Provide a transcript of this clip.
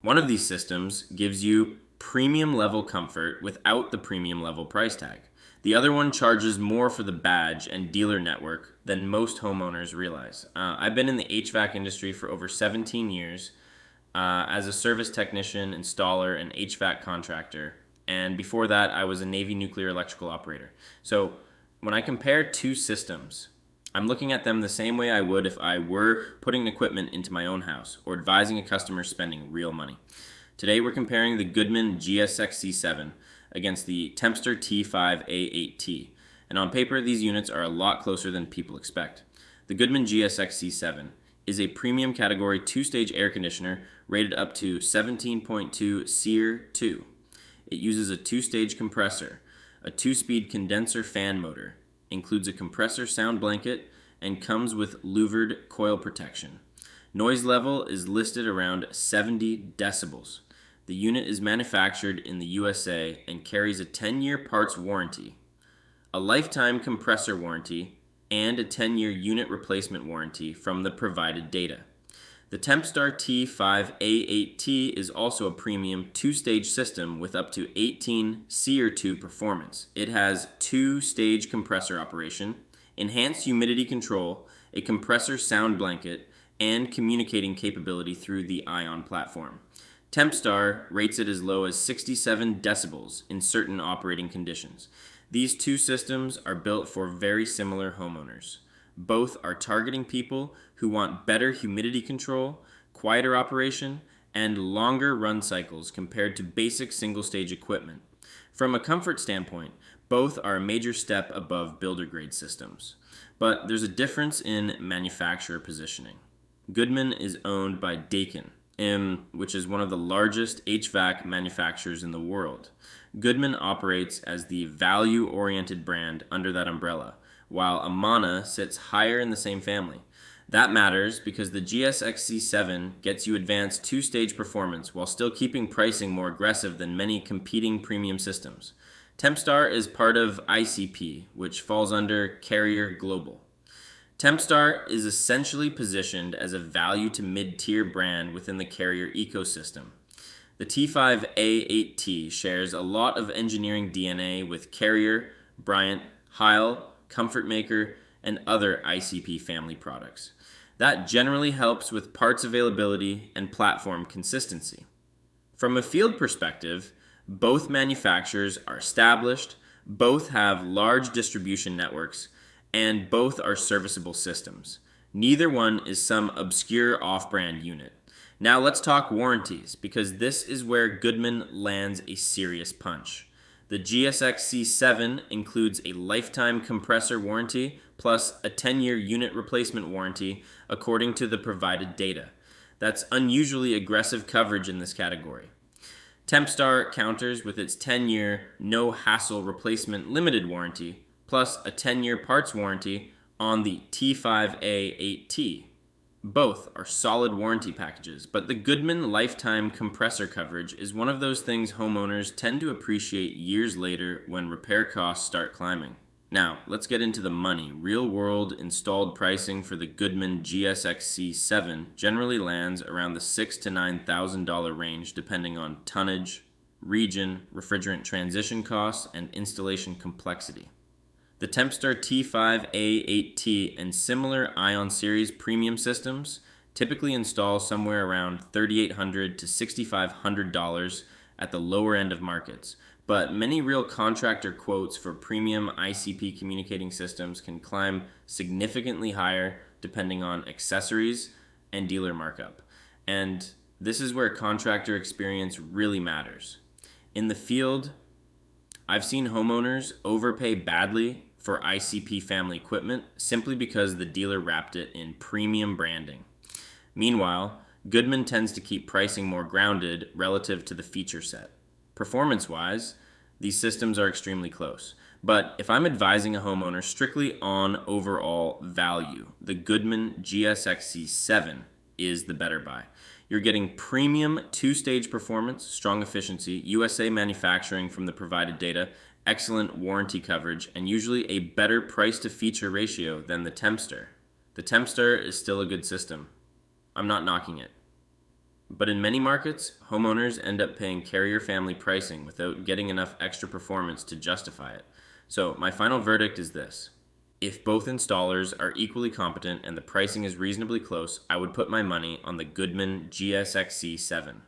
One of these systems gives you premium level comfort without the premium level price tag. The other one charges more for the badge and dealer network than most homeowners realize. I've been in the HVAC industry for over 17 years as a service technician, installer, and HVAC contractor. And before that, I was a Navy nuclear electrical operator. So when I compare two systems, I'm looking at them the same way I would if I were putting equipment into my own house or advising a customer spending real money. Today we're comparing the Goodman GSXC7 against the Tempstar T5A8T. And on paper, these units are a lot closer than people expect. The Goodman GSXC7 is a premium category two-stage air conditioner rated up to 17.2 SEER 2. It uses a two-stage compressor, a two-speed condenser fan motor, includes a compressor sound blanket, and comes with louvered coil protection. Noise level is listed around 70 decibels. The unit is manufactured in the USA and carries a 10-year parts warranty, a lifetime compressor warranty, and a 10-year unit replacement warranty from the provided data. The Tempstar T5A8T is also a premium two-stage system with up to 18 SEER 2 performance. It has two-stage compressor operation, enhanced humidity control, a compressor sound blanket, and communicating capability through the Ion platform. Tempstar rates it as low as 67 decibels in certain operating conditions. These two systems are built for very similar homeowners. Both are targeting people who want better humidity control, quieter operation, and longer run cycles compared to basic single-stage equipment. From a comfort standpoint, both are a major step above builder-grade systems. But there's a difference in manufacturer positioning. Goodman is owned by Daikin, which is one of the largest HVAC manufacturers in the world. Goodman operates as the value-oriented brand under that umbrella, while Amana sits higher in the same family. That matters because the GSXC7 gets you advanced two-stage performance while still keeping pricing more aggressive than many competing premium systems. Tempstar is part of ICP, which falls under Carrier Global. Tempstar is essentially positioned as a value to mid-tier brand within the Carrier ecosystem. The T5A8T shares a lot of engineering DNA with Carrier, Bryant, Heil, Comfort Maker, and other ICP family products. That generally helps with parts availability and platform consistency. From a field perspective, both manufacturers are established, both have large distribution networks, and both are serviceable systems. Neither one is some obscure off-brand unit. Now let's talk warranties, because this is where Goodman lands a serious punch. The GSXC7 includes a lifetime compressor warranty plus a 10-year unit replacement warranty according to the provided data. That's unusually aggressive coverage in this category. Tempstar counters with its 10-year no-hassle replacement limited warranty plus a 10-year parts warranty on the T5A8T. Both are solid warranty packages, but the Goodman lifetime compressor coverage is one of those things homeowners tend to appreciate years later when repair costs start climbing. Now, let's get into the money. Real-world installed pricing for the Goodman GSXC7 generally lands around the $6,000 to $9,000 range depending on tonnage, region, refrigerant transition costs, and installation complexity. The Tempstar T5A8T and similar Ion Series premium systems typically install somewhere around $3,800 to $6,500 at the lower end of markets, but many real contractor quotes for premium ICP communicating systems can climb significantly higher depending on accessories and dealer markup. And this is where contractor experience really matters. In the field, I've seen homeowners overpay badly for ICP family equipment simply because the dealer wrapped it in premium branding. Meanwhile, Goodman tends to keep pricing more grounded relative to the feature set. Performance-wise, these systems are extremely close. But if I'm advising a homeowner strictly on overall value, the Goodman GSXC7 is the better buy. You're getting premium two-stage performance, strong efficiency, USA manufacturing from the provided data, excellent warranty coverage, and usually a better price-to-feature ratio than the Tempstar. The Tempstar is still a good system. I'm not knocking it. But in many markets, homeowners end up paying carrier family pricing without getting enough extra performance to justify it. So, my final verdict is this. If both installers are equally competent and the pricing is reasonably close, I would put my money on the Goodman GSXC7.